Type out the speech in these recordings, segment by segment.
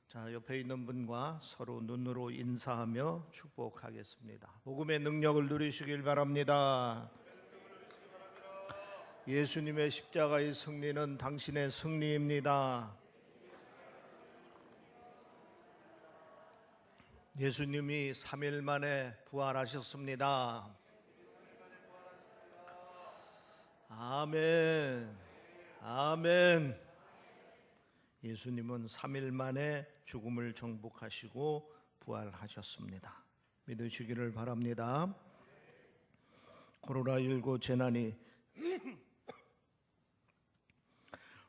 자, 옆에 있는 분과 서로 눈으로 인사하며 축복하겠습니다. 복음의 능력을 누리시길 바랍니다. 예수님의 십자가의 승리는 당신의 승리입니다. 예수님이 3일 만에 부활하셨습니다. 아멘. 아멘. 예수님은 3일 만에 죽음을 정복하시고 부활하셨습니다. 믿으시기를 바랍니다. 코로나19 재난이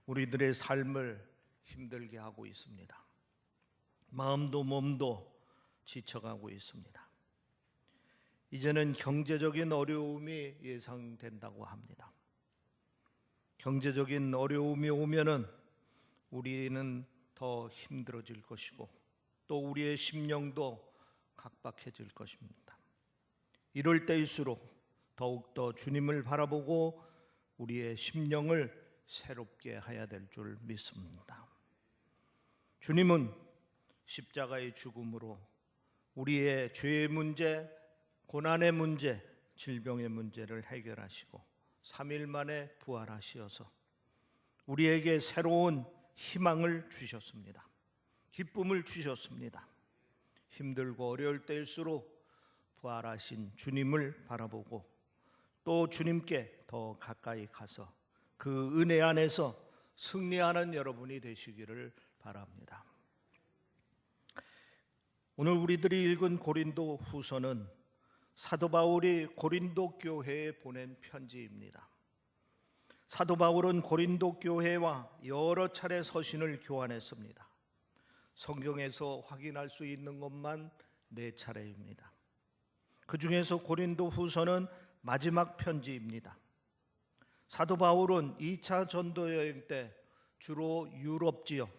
우리들의 삶을 힘들게 하고 있습니다. 마음도 몸도 지쳐가고 있습니다. 이제는 경제적인 어려움이 예상된다고 합니다. 경제적인 어려움이 오면은 우리는 더 힘들어질 것이고 또 우리의 심령도 각박해질 것입니다. 이럴 때일수록 더욱더 주님을 바라보고 우리의 심령을 새롭게 해야 될 줄 믿습니다. 주님은 십자가의 죽음으로 우리의 죄의 문제, 고난의 문제, 질병의 문제를 해결하시고 3일 만에 부활하시어서 우리에게 새로운 희망을 주셨습니다. 기쁨을 주셨습니다. 힘들고 어려울 때일수록 부활하신 주님을 바라보고 또 주님께 더 가까이 가서 그 은혜 안에서 승리하는 여러분이 되시기를 바랍니다. 오늘 우리들이 읽은 고린도 후서는 사도 바울이 고린도 교회에 보낸 편지입니다. 사도 바울은 고린도 교회와 여러 차례 서신을 교환했습니다. 성경에서 확인할 수 있는 것만 4차례입니다. 그 중에서 고린도 후서는 마지막 편지입니다. 사도 바울은 2차 전도 여행 때 주로 유럽 지역,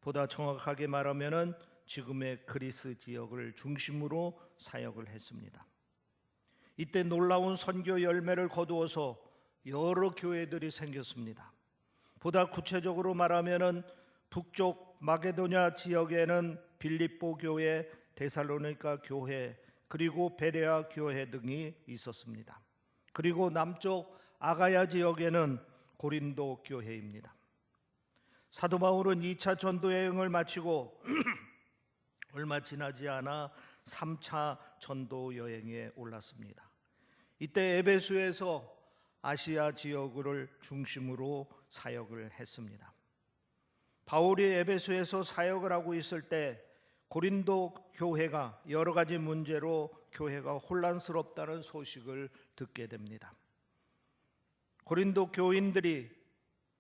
보다 정확하게 말하면은 지금의 그리스 지역을 중심으로 사역을 했습니다. 이때 놀라운 선교 열매를 거두어서 여러 교회들이 생겼습니다. 보다 구체적으로 말하면은 북쪽 마게도냐 지역에는 빌립보 교회, 데살로니가 교회, 그리고 베레아 교회 등이 있었습니다. 그리고 남쪽 아가야 지역에는 고린도 교회입니다. 사도 바울은 2차 전도 여행을 마치고 얼마 지나지 않아 3차 전도 여행에 올랐습니다. 이때 에베소에서 아시아 지역을 중심으로 사역을 했습니다. 바울이 에베소에서 사역을 하고 있을 때 고린도 교회가 여러 가지 문제로 교회가 혼란스럽다는 소식을 듣게 됩니다. 고린도 교인들이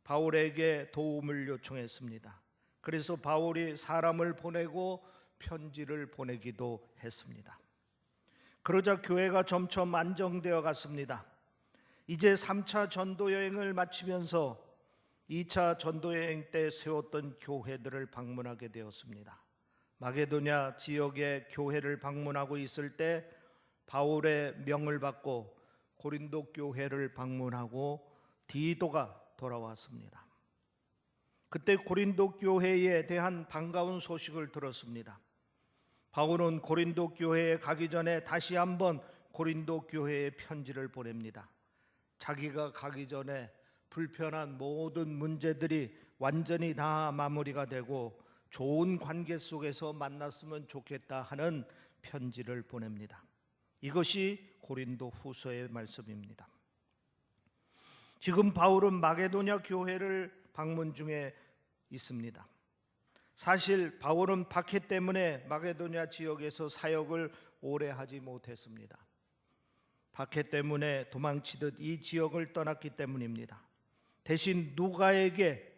바울에게 도움을 요청했습니다. 그래서 바울이 사람을 보내고 편지를 보내기도 했습니다. 그러자 교회가 점점 안정되어 갔습니다. 이제 3차 전도 여행을 마치면서 2차 전도 여행 때 세웠던 교회들을 방문하게 되었습니다. 마게도냐 지역의 교회를 방문하고 있을 때 바울의 명을 받고 고린도 교회를 방문하고 디도가 돌아왔습니다. 그때 고린도 교회에 대한 반가운 소식을 들었습니다. 바울은 고린도 교회에 가기 전에 다시 한번 고린도 교회에 편지를 보냅니다. 자기가 가기 전에 불편한 모든 문제들이 완전히 다 마무리가 되고 좋은 관계 속에서 만났으면 좋겠다 하는 편지를 보냅니다. 이것이 고린도 후서의 말씀입니다. 지금 바울은 마게도냐 교회를 방문 중에 있습니다. 사실 바울은 박해 때문에 마게도냐 지역에서 사역을 오래 하지 못했습니다. 박해 때문에 도망치듯 이 지역을 떠났기 때문입니다. 대신 누가에게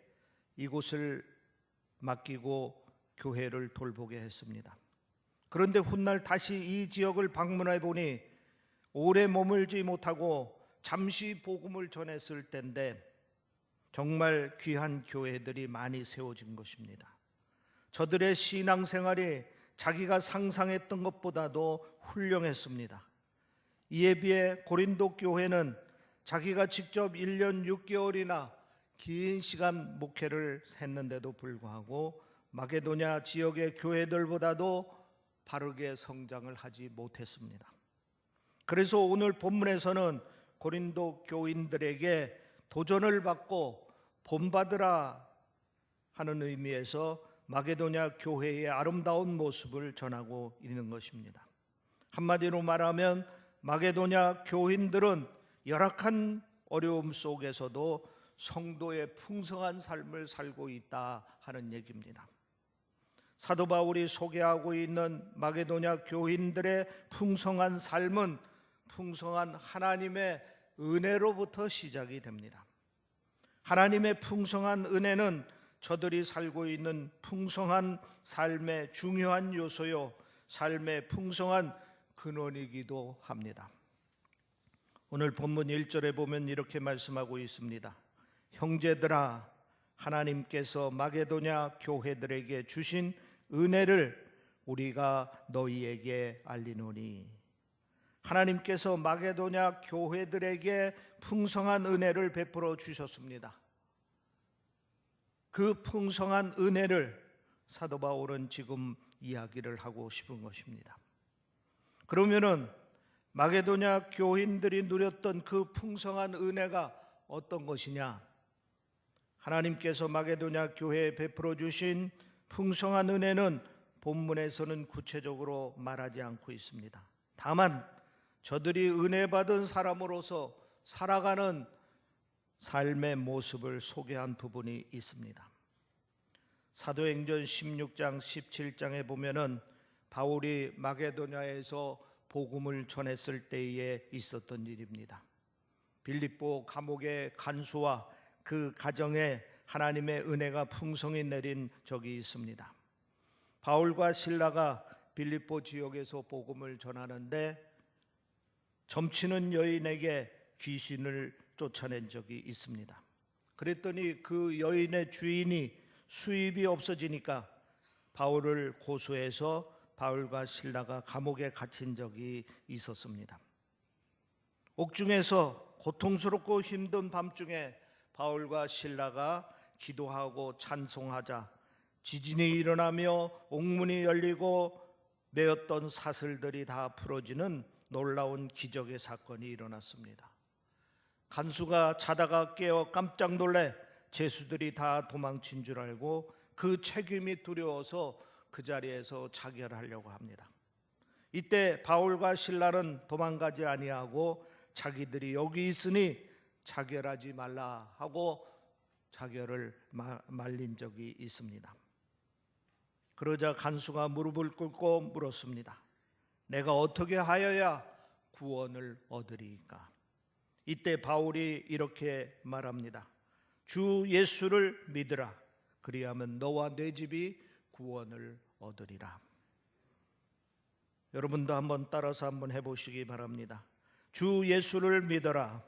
이곳을 맡기고 교회를 돌보게 했습니다. 그런데 훗날 다시 이 지역을 방문해 보니 오래 머물지 못하고 잠시 복음을 전했을 때인데 정말 귀한 교회들이 많이 세워진 것입니다. 저들의 신앙생활이 자기가 상상했던 것보다도 훌륭했습니다. 이에 비해 고린도 교회는 자기가 직접 1년 6개월이나 긴 시간 목회를 했는데도 불구하고 마게도냐 지역의 교회들보다도 바르게 성장을 하지 못했습니다. 그래서 오늘 본문에서는 고린도 교인들에게 도전을 받고 본받으라 하는 의미에서 마게도냐 교회의 아름다운 모습을 전하고 있는 것입니다. 한마디로 말하면 마게도냐 교인들은 열악한 어려움 속에서도 성도의 풍성한 삶을 살고 있다 하는 얘기입니다. 사도 바울이 소개하고 있는 마게도냐 교인들의 풍성한 삶은 풍성한 하나님의 은혜로부터 시작이 됩니다. 하나님의 풍성한 은혜는 저들이 살고 있는 풍성한 삶의 중요한 요소요, 삶의 풍성한 근원이기도 합니다. 오늘 본문 1절에 보면 이렇게 말씀하고 있습니다. 형제들아, 하나님께서 마게도냐 교회들에게 주신 은혜를 우리가 너희에게 알리노니. 하나님께서 마게도냐 교회들에게 풍성한 은혜를 베풀어 주셨습니다. 그 풍성한 은혜를 사도 바울은 지금 이야기를 하고 싶은 것입니다. 그러면은 마게도냐 교인들이 누렸던 그 풍성한 은혜가 어떤 것이냐? 하나님께서 마게도냐 교회에 베풀어 주신 풍성한 은혜는 본문에서는 구체적으로 말하지 않고 있습니다. 다만 저들이 은혜 받은 사람으로서 살아가는 삶의 모습을 소개한 부분이 있습니다. 사도행전 16장 17장에 보면은 바울이 마게도냐에서 복음을 전했을 때에 있었던 일입니다. 빌립보 감옥의 간수와 그 가정에 하나님의 은혜가 풍성히 내린 적이 있습니다. 바울과 실라가 빌립보 지역에서 복음을 전하는데 점치는 여인에게 귀신을 쫓아낸 적이 있습니다. 그랬더니 그 여인의 주인이 수입이 없어지니까 바울을 고소해서 바울과 실라가 감옥에 갇힌 적이 있었습니다. 옥중에서 고통스럽고 힘든 밤중에 바울과 실라가 기도하고 찬송하자 지진이 일어나며 옥문이 열리고 매었던 사슬들이 다 풀어지는 놀라운 기적의 사건이 일어났습니다. 간수가 자다가 깨어 깜짝 놀래 죄수들이 다 도망친 줄 알고 그 책임이 두려워서 그 자리에서 자결하려고 합니다. 이때 바울과 실라는 도망가지 아니하고 자기들이 여기 있으니 자결하지 말라 하고 자결을 말린 적이 있습니다. 그러자 간수가 무릎을 꿇고 물었습니다. 내가 어떻게 하여야 구원을 얻으리이까? 이때 바울이 이렇게 말합니다. 주 예수를 믿으라. 그리하면 너와 내 집이 구원을 얻으리라. 여러분도 한번 따라서 한번 해보시기 바랍니다. 주 예수를 믿어라.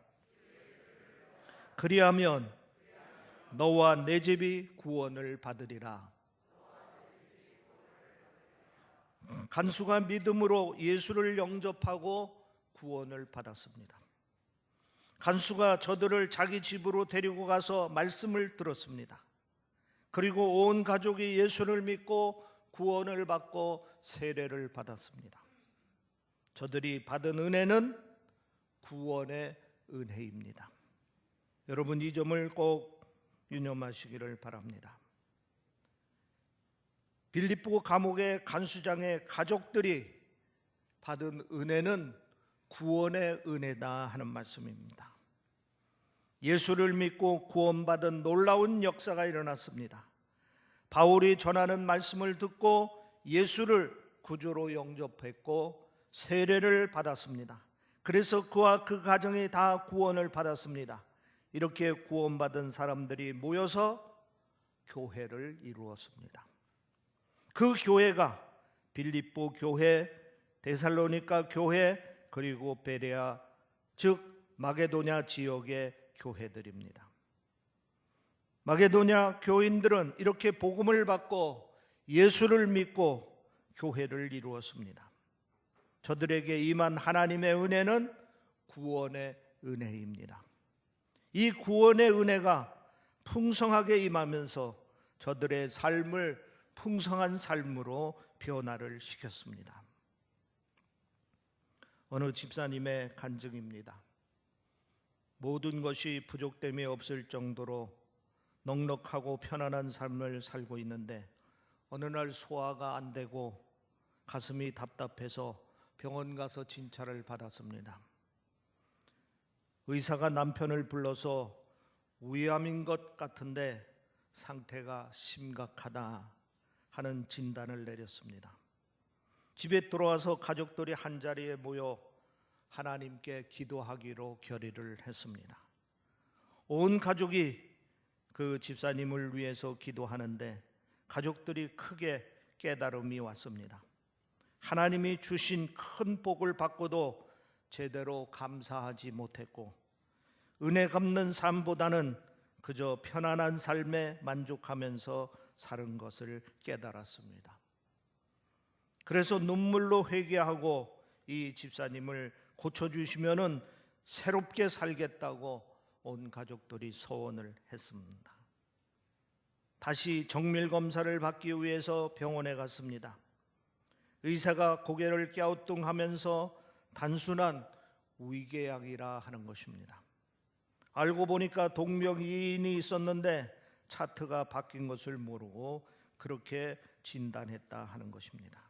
그리하면 너와 내 집이 구원을 받으리라. 간수가 믿음으로 예수를 영접하고 구원을 받았습니다. 간수가 저들을 자기 집으로 데리고 가서 말씀을 들었습니다. 그리고 온 가족이 예수를 믿고 구원을 받고 세례를 받았습니다. 저들이 받은 은혜는 구원의 은혜입니다. 여러분 이 점을 꼭 유념하시기를 바랍니다. 빌립보 감옥의 간수장의 가족들이 받은 은혜는 구원의 은혜다 하는 말씀입니다. 예수를 믿고 구원받은 놀라운 역사가 일어났습니다. 바울이 전하는 말씀을 듣고 예수를 구주로 영접했고 세례를 받았습니다. 그래서 그와 그 가정이 다 구원을 받았습니다. 이렇게 구원받은 사람들이 모여서 교회를 이루었습니다. 그 교회가 빌립보 교회, 데살로니가 교회, 그리고 베레아 즉 마게도냐 지역의 교회들입니다. 마게도냐 교인들은 이렇게 복음을 받고 예수를 믿고 교회를 이루었습니다. 저들에게 임한 하나님의 은혜는 구원의 은혜입니다. 이 구원의 은혜가 풍성하게 임하면서 저들의 삶을 풍성한 삶으로 변화를 시켰습니다. 어느 집사님의 간증입니다. 모든 것이 부족됨이 없을 정도로 넉넉하고 편안한 삶을 살고 있는데 어느 날 소화가 안 되고 가슴이 답답해서 병원 가서 진찰을 받았습니다. 의사가 남편을 불러서 위암인 것 같은데 상태가 심각하다 하는 진단을 내렸습니다. 집에 돌아와서 가족들이 한자리에 모여 하나님께 기도하기로 결의를 했습니다. 온 가족이 그 집사님을 위해서 기도하는데 가족들이 크게 깨달음이 왔습니다. 하나님이 주신 큰 복을 받고도 제대로 감사하지 못했고 은혜 갚는 삶보다는 그저 편안한 삶에 만족하면서 사는 것을 깨달았습니다. 그래서 눈물로 회개하고 이 집사님을 고쳐주시면은 새롭게 살겠다고 온 가족들이 소원을 했습니다. 다시 정밀 검사를 받기 위해서 병원에 갔습니다. 의사가 고개를 갸우뚱하면서 단순한 위궤양이라 하는 것입니다. 알고 보니까 동명이인이 있었는데 차트가 바뀐 것을 모르고 그렇게 진단했다 하는 것입니다.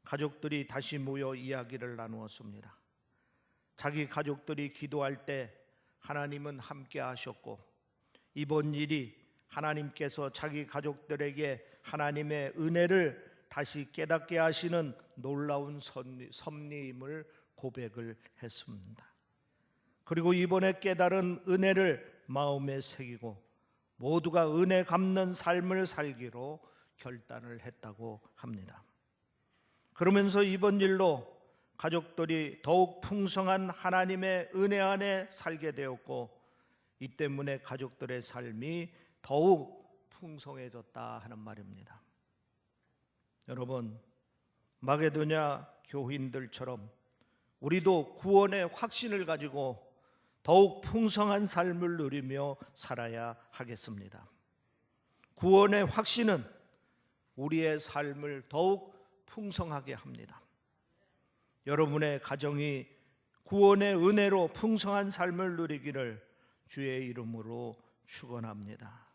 가족들이 다시 모여 이야기를 나누었습니다. 자기 가족들이 기도할 때 하나님은 함께 하셨고 이번 일이 하나님께서 자기 가족들에게 하나님의 은혜를 다시 깨닫게 하시는 놀라운 섭리임을 고백을 했습니다. 그리고 이번에 깨달은 은혜를 마음에 새기고 모두가 은혜 갚는 삶을 살기로 결단을 했다고 합니다. 그러면서 이번 일로 가족들이 더욱 풍성한 하나님의 은혜 안에 살게 되었고 이 때문에 가족들의 삶이 더욱 풍성해졌다 하는 말입니다. 여러분, 마게도냐 교인들처럼 우리도 구원의 확신을 가지고 더욱 풍성한 삶을 누리며 살아야 하겠습니다. 구원의 확신은 우리의 삶을 더욱 풍성하게 합니다. 여러분의 가정이 구원의 은혜로 풍성한 삶을 누리기를 주의 이름으로 축원합니다.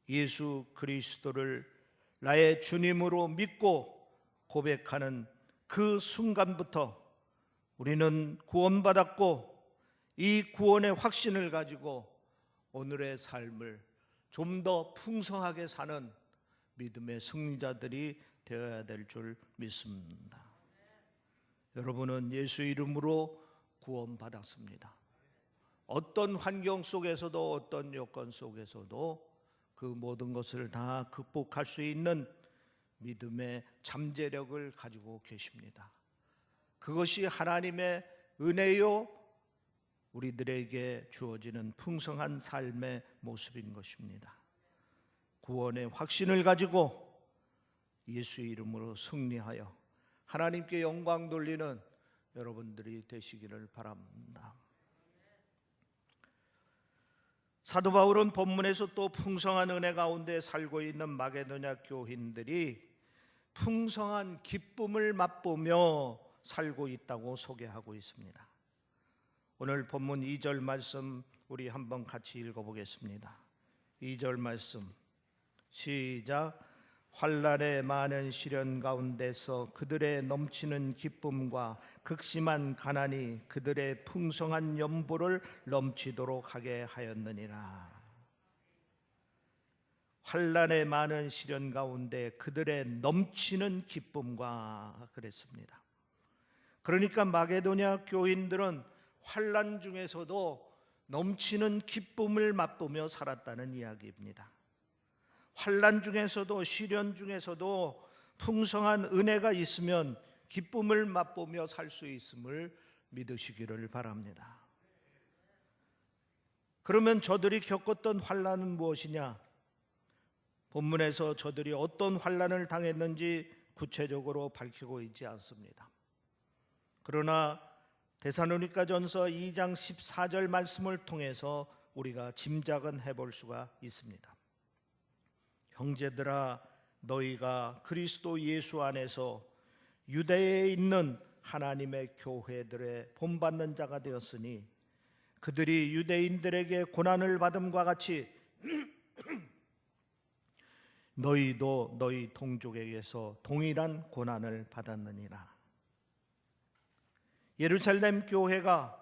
예수 그리스도를 나의 주님으로 믿고 고백하는 그 순간부터 우리는 구원받았고 이 구원의 확신을 가지고 오늘의 삶을 좀 더 풍성하게 사는 믿음의 승리자들이 되어야 될 줄 믿습니다. 여러분은 예수 이름으로 구원받았습니다. 어떤 환경 속에서도 어떤 여건 속에서도 그 모든 것을 다 극복할 수 있는 믿음의 잠재력을 가지고 계십니다. 그것이 하나님의 은혜요 우리들에게 주어지는 풍성한 삶의 모습인 것입니다. 구원의 확신을 가지고 예수 이름으로 승리하여 하나님께 영광 돌리는 여러분들이 되시기를 바랍니다. 사도 바울은 본문에서 또 풍성한 은혜 가운데 살고 있는 마게도냐 교인들이 풍성한 기쁨을 맛보며 살고 있다고 소개하고 있습니다. 오늘 본문 2절 말씀 우리 한번 같이 읽어보겠습니다. 2절 말씀 시작. 환난의 많은 시련 가운데서 그들의 넘치는 기쁨과 극심한 가난이 그들의 풍성한 연보를 넘치도록 하게 하였느니라. 환난의 많은 시련 가운데 그들의 넘치는 기쁨과 그랬습니다. 그러니까 마게도냐 교인들은 환난 중에서도 넘치는 기쁨을 맛보며 살았다는 이야기입니다. 환난 중에서도 시련 중에서도 풍성한 은혜가 있으면 기쁨을 맛보며 살 수 있음을 믿으시기를 바랍니다. 그러면 저들이 겪었던 환난은 무엇이냐? 본문에서 저들이 어떤 환난을 당했는지 구체적으로 밝히고 있지 않습니다. 그러나 데살로니가전서 2장 14절 말씀을 통해서 우리가 짐작은 해볼 수가 있습니다. 형제들아, 너희가 그리스도 예수 안에서 유대에 있는 하나님의 교회들의 본받는 자가 되었으니 그들이 유대인들에게 고난을 받음과 같이 너희도 너희 동족에게서 동일한 고난을 받았느니라. 예루살렘 교회가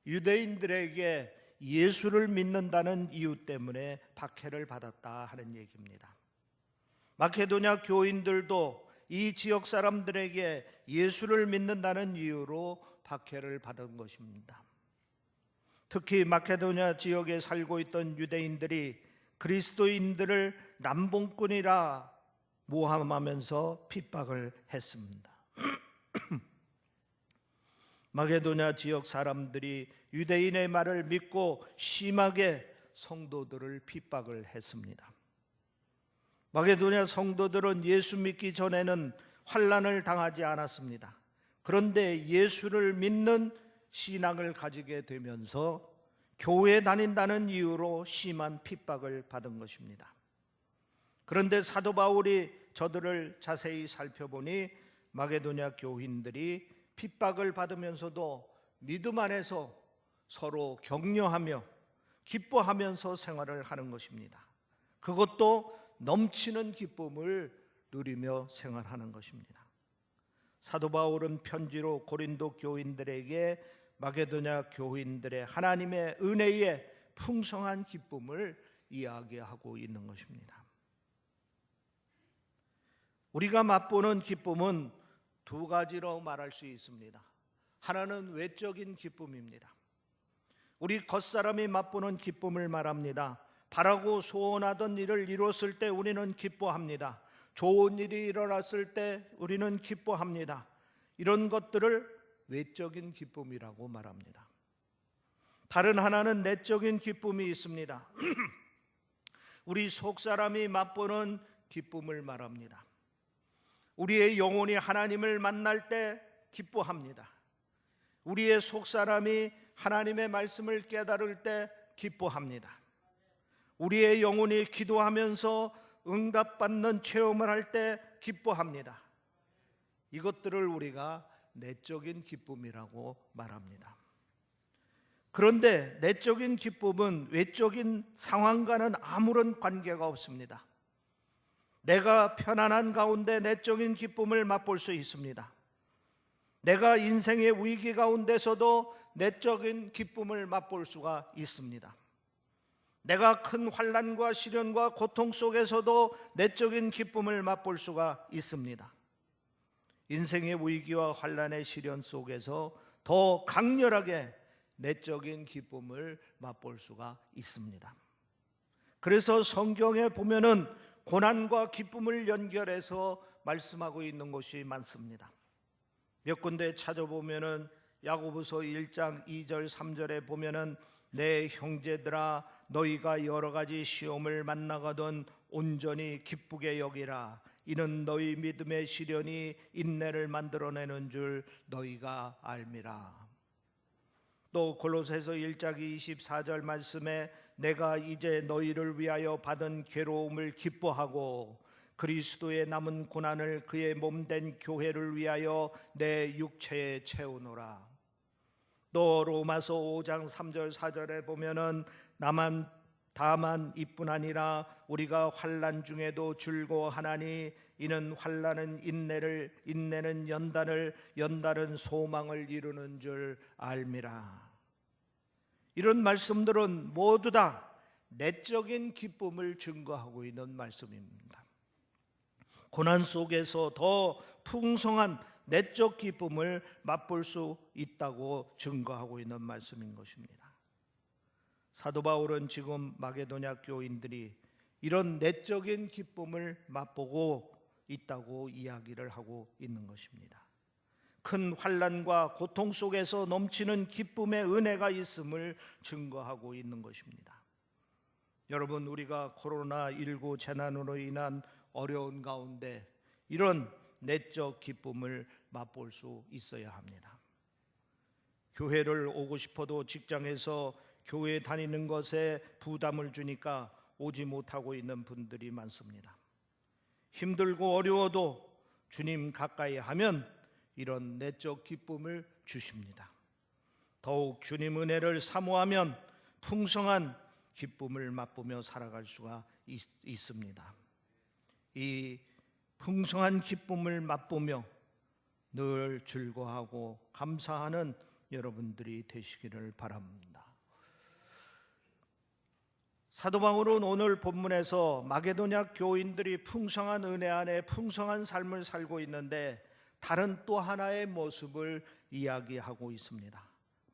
유대인들에게 예수를 믿는다는 이유 때문에 박해를 받았다 하는 얘기입니다. 마케도냐 교인들도 이 지역 사람들에게 예수를 믿는다는 이유로 박해를 받은 것입니다. 특히 마케도냐 지역에 살고 있던 유대인들이 그리스도인들을 남봉꾼이라 모함하면서 핍박을 했습니다. 마게도냐 지역 사람들이 유대인의 말을 믿고 심하게 성도들을 핍박을 했습니다. 마게도냐 성도들은 예수 믿기 전에는 환난을 당하지 않았습니다. 그런데 예수를 믿는 신앙을 가지게 되면서 교회에 다닌다는 이유로 심한 핍박을 받은 것입니다. 그런데 사도 바울이 저들을 자세히 살펴보니 마게도냐 교인들이 핍박을 받으면서도 믿음 안에서 서로 격려하며 기뻐하면서 생활을 하는 것입니다. 그것도 넘치는 기쁨을 누리며 생활하는 것입니다. 사도 바울은 편지로 고린도 교인들에게 마게도냐 교인들의 하나님의 은혜의 풍성한 기쁨을 이야기하고 있는 것입니다. 우리가 맛보는 기쁨은 두 가지로 말할 수 있습니다. 하나는 외적인 기쁨입니다. 우리 겉사람이 맛보는 기쁨을 말합니다. 바라고 소원하던 일을 이뤘을 때 우리는 기뻐합니다. 좋은 일이 일어났을 때 우리는 기뻐합니다. 이런 것들을 외적인 기쁨이라고 말합니다. 다른 하나는 내적인 기쁨이 있습니다. 우리 속사람이 맛보는 기쁨을 말합니다. 우리의 영혼이 하나님을 만날 때 기뻐합니다. 우리의 속사람이 하나님의 말씀을 깨달을 때 기뻐합니다. 우리의 영혼이 기도하면서 응답받는 체험을 할 때 기뻐합니다. 이것들을 우리가 내적인 기쁨이라고 말합니다. 그런데 내적인 기쁨은 외적인 상황과는 아무런 관계가 없습니다. 내가 편안한 가운데 내적인 기쁨을 맛볼 수 있습니다. 내가 인생의 위기 가운데서도 내적인 기쁨을 맛볼 수가 있습니다. 내가 큰 환난과 시련과 고통 속에서도 내적인 기쁨을 맛볼 수가 있습니다. 인생의 위기와 환난의 시련 속에서 더 강렬하게 내적인 기쁨을 맛볼 수가 있습니다. 그래서 성경에 보면은 고난과 기쁨을 연결해서 말씀하고 있는 것이 많습니다. 몇 군데 찾아보면은 야고보서 1장 2절 3절에 보면은 내 형제들아 너희가 여러 가지 시험을 만나거든 온전히 기쁘게 여기라. 이는 너희 믿음의 시련이 인내를 만들어내는 줄 너희가 알미라. 또 골로새서 1장 24절 말씀에 내가 이제 너희를 위하여 받은 괴로움을 기뻐하고 그리스도의 남은 고난을 그의 몸된 교회를 위하여 내 육체에 채우노라. 또 로마서 5장 3절 4절에 보면은 다만 이뿐 아니라 우리가 환난 중에도 즐거워하나니 이는 환난은 인내를, 인내는 연단을, 연단은 소망을 이루는 줄 알미라. 이런 말씀들은 모두 다 내적인 기쁨을 증거하고 있는 말씀입니다. 고난 속에서 더 풍성한 내적 기쁨을 맛볼 수 있다고 증거하고 있는 말씀인 것입니다. 사도 바울은 지금 마게도냐 교인들이 이런 내적인 기쁨을 맛보고 있다고 이야기를 하고 있는 것입니다. 큰 환난과 고통 속에서 넘치는 기쁨의 은혜가 있음을 증거하고 있는 것입니다. 여러분, 우리가 코로나19 재난으로 인한 어려운 가운데 이런 내적 기쁨을 맛볼 수 있어야 합니다. 교회를 오고 싶어도 직장에서 교회 다니는 것에 부담을 주니까 오지 못하고 있는 분들이 많습니다. 힘들고 어려워도 주님 가까이 하면 이런 내적 기쁨을 주십니다. 더욱 주님 은혜를 사모하면 풍성한 기쁨을 맛보며 살아갈 수가 있습니다. 이 풍성한 기쁨을 맛보며 늘 즐거워하고 감사하는 여러분들이 되시기를 바랍니다. 사도 바울은 오늘 본문에서 마게도냐 교인들이 풍성한 은혜 안에 풍성한 삶을 살고 있는데 다른 또 하나의 모습을 이야기하고 있습니다.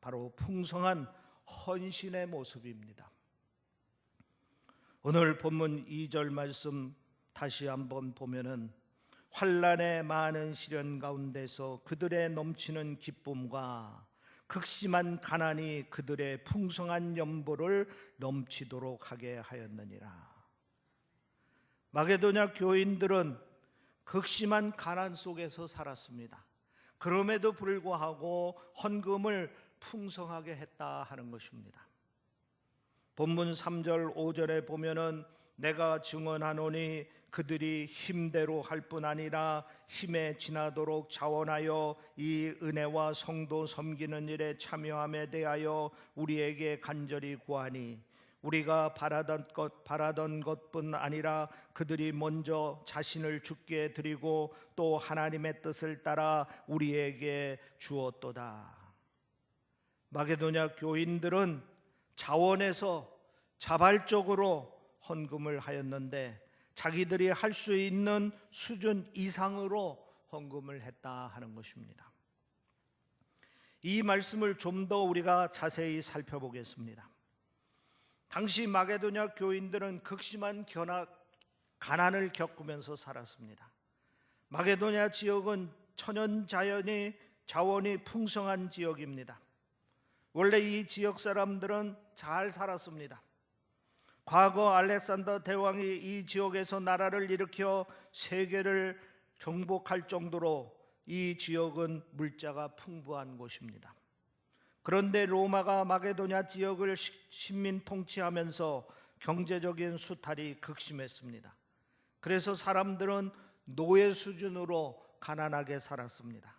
바로 풍성한 헌신의 모습입니다. 오늘 본문 2절 말씀 다시 한번 보면은 환난의 많은 시련 가운데서 그들의 넘치는 기쁨과 극심한 가난이 그들의 풍성한 연보를 넘치도록 하게 하였느니라. 마게도냐 교인들은 극심한 가난 속에서 살았습니다. 그럼에도 불구하고 헌금을 풍성하게 했다 하는 것입니다. 본문 3절 5절에 보면은 내가 증언하노니 그들이 힘대로 할 뿐 아니라 힘에 지나도록 자원하여 이 은혜와 성도 섬기는 일에 참여함에 대하여 우리에게 간절히 구하니 우리가 바라던 것뿐 아니라 그들이 먼저 자신을 주께 드리고 또 하나님의 뜻을 따라 우리에게 주었도다. 마게도냐 교인들은 자원해서 자발적으로 헌금을 하였는데 자기들이 할 수 있는 수준 이상으로 헌금을 했다 하는 것입니다. 이 말씀을 좀 더 우리가 자세히 살펴보겠습니다. 당시 마게도냐 교인들은 극심한 가난을 겪으면서 살았습니다. 마게도냐 지역은 천연 자원이 풍성한 지역입니다. 원래 이 지역 사람들은 잘 살았습니다. 과거 알렉산더 대왕이 이 지역에서 나라를 일으켜 세계를 정복할 정도로 이 지역은 물자가 풍부한 곳입니다. 그런데 로마가 마게도냐 지역을 식민 통치하면서 경제적인 수탈이 극심했습니다. 그래서 사람들은 노예 수준으로 가난하게 살았습니다.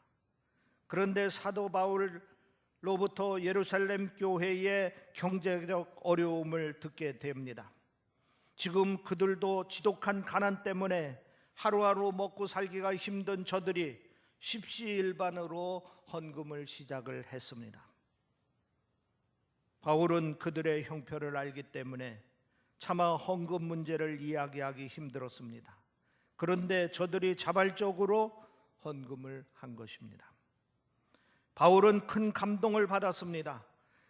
그런데 사도 바울로부터 예루살렘 교회의 경제적 어려움을 듣게 됩니다. 지금 그들도 지독한 가난 때문에 하루하루 먹고 살기가 힘든 저들이 십시일반으로 헌금을 시작을 했습니다. 바울은 그들의 형편을 알기 때문에 차마 헌금 문제를 이야기하기 힘들었습니다. 그런데 저들이 자발적으로 헌금을 한 것입니다. 바울은 큰 감동을 받았습니다.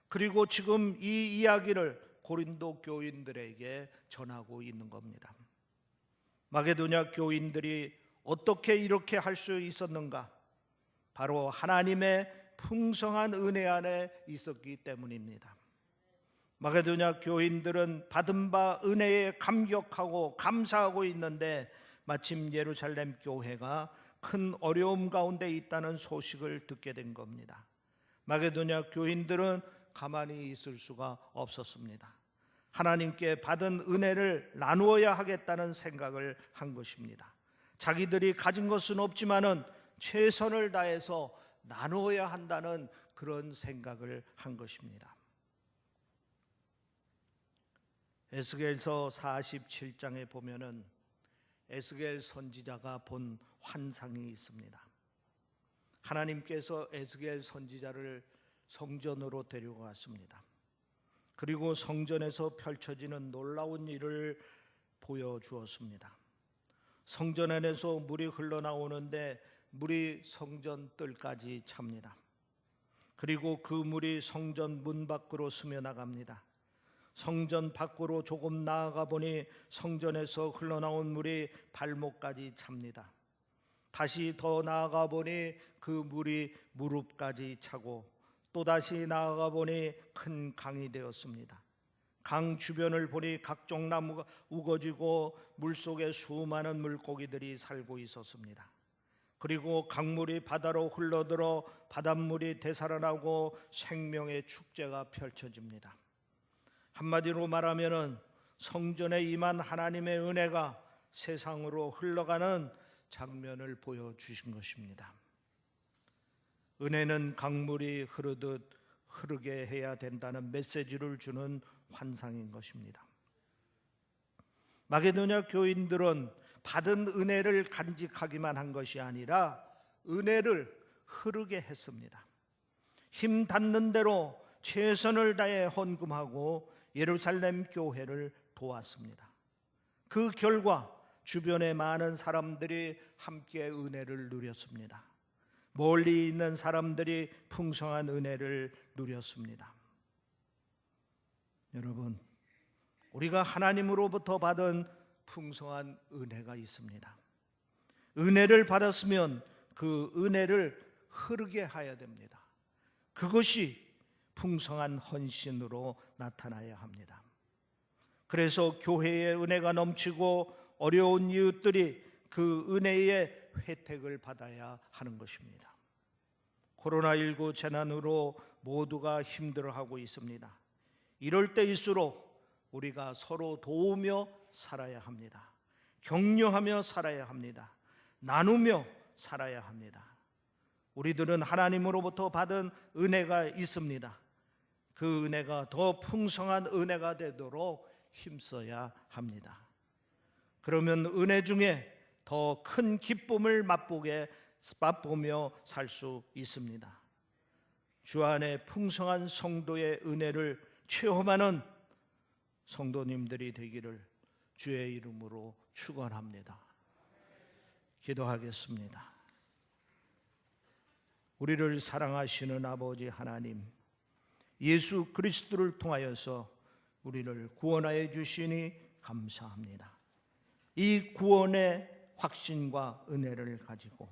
그리고 지금 이 이야기를 고린도 교인들에게 전하고 있는 겁니다. 마게도냐 교인들이 어떻게 이렇게 할 수 있었는가? 바로 하나님의 풍성한 은혜 안에 있었기 때문입니다. 마게도냐 교인들은 받은 바 은혜에 감격하고 감사하고 있는데 마침 예루살렘 교회가 큰 어려움 가운데 있다는 소식을 듣게 된 겁니다. 마게도냐 교인들은 가만히 있을 수가 없었습니다. 하나님께 받은 은혜를 나누어야 하겠다는 생각을 한 것입니다. 자기들이 가진 것은 없지만은 최선을 다해서 나누어야 한다는 그런 생각을 한 것입니다. 에스겔서 47장에 보면은 에스겔 선지자가 본 환상이 있습니다. 하나님께서 에스겔 선지자를 성전으로 데려갔습니다. 그리고 성전에서 펼쳐지는 놀라운 일을 보여주었습니다. 성전 안에서 물이 흘러나오는데 물이 성전 뜰까지 찹니다. 그리고 그 물이 성전 문 밖으로 스며나갑니다. 성전 밖으로 조금 나아가 보니 성전에서 흘러나온 물이 발목까지 찹니다. 다시 더 나아가 보니 그 물이 무릎까지 차고 또다시 나아가 보니 큰 강이 되었습니다. 강 주변을 보니 각종 나무가 우거지고 물속에 수많은 물고기들이 살고 있었습니다. 그리고 강물이 바다로 흘러들어 바닷물이 되살아나고 생명의 축제가 펼쳐집니다. 한마디로 말하면은 성전에 임한 하나님의 은혜가 세상으로 흘러가는 장면을 보여주신 것입니다. 은혜는 강물이 흐르듯 흐르게 해야 된다는 메시지를 주는 환상인 것입니다. 마게도냐 교인들은 받은 은혜를 간직하기만 한 것이 아니라 은혜를 흐르게 했습니다. 힘 닿는 대로 최선을 다해 헌금하고 예루살렘 교회를 도왔습니다. 그 결과 주변의 많은 사람들이 함께 은혜를 누렸습니다. 멀리 있는 사람들이 풍성한 은혜를 누렸습니다. 여러분, 우리가 하나님으로부터 받은 풍성한 은혜가 있습니다. 은혜를 받았으면 그 은혜를 흐르게 해야 됩니다. 그것이 풍성한 헌신으로 나타나야 합니다. 그래서 교회의 은혜가 넘치고 어려운 이웃들이 그 은혜의 혜택을 받아야 하는 것입니다. 코로나19 재난으로 모두가 힘들어하고 있습니다. 이럴 때일수록 우리가 서로 도우며 살아야 합니다. 격려하며 살아야 합니다. 나누며 살아야 합니다. 우리들은 하나님으로부터 받은 은혜가 있습니다. 그 은혜가 더 풍성한 은혜가 되도록 힘써야 합니다. 그러면 은혜 중에 더 큰 기쁨을 맛보며 살 수 있습니다. 주 안에 풍성한 성도의 은혜를 체험하는 성도님들이 되기를 주의 이름으로 축원합니다. 기도하겠습니다. 우리를 사랑하시는 아버지 하나님, 예수 그리스도를 통하여서 우리를 구원하여 주시니 감사합니다. 이 구원의 확신과 은혜를 가지고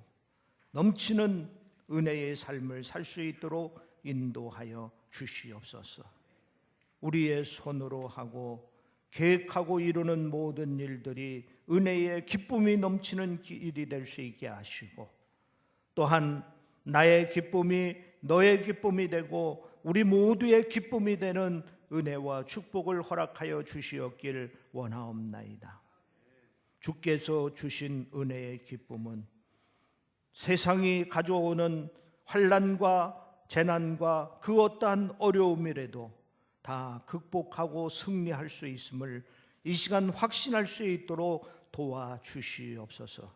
넘치는 은혜의 삶을 살 수 있도록 인도하여 주시옵소서. 우리의 손으로 하고 계획하고 이루는 모든 일들이 은혜의 기쁨이 넘치는 일이 될 수 있게 하시고, 또한 나의 기쁨이 너의 기쁨이 되고 우리 모두의 기쁨이 되는 은혜와 축복을 허락하여 주시옵기를 원하옵나이다. 주께서 주신 은혜의 기쁨은 세상이 가져오는 환난과 재난과 그 어떠한 어려움이라도 다 극복하고 승리할 수 있음을 이 시간 확신할 수 있도록 도와주시옵소서.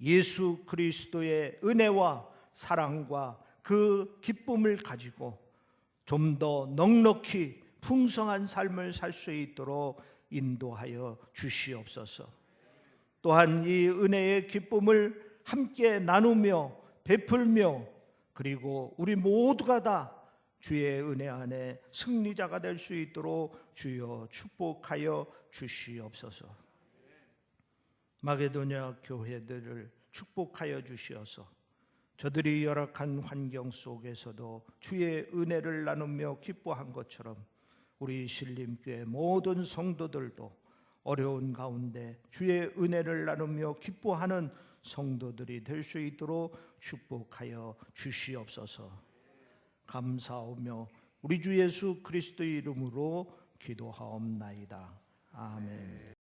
예수 그리스도의 은혜와 사랑과 그 기쁨을 가지고 좀 더 넉넉히 풍성한 삶을 살 수 있도록 인도하여 주시옵소서. 또한 이 은혜의 기쁨을 함께 나누며 베풀며, 그리고 우리 모두가 다 주의 은혜 안에 승리자가 될 수 있도록 주여 축복하여 주시옵소서. 마게도냐 교회들을 축복하여 주시어서 저들이 열악한 환경 속에서도 주의 은혜를 나누며 기뻐한 것처럼 우리 신림교회 모든 성도들도 어려운 가운데 주의 은혜를 나누며 기뻐하는 성도들이 될 수 있도록 축복하여 주시옵소서. 감사하며 우리 주 예수 그리스도의 이름으로 기도하옵나이다. 아멘.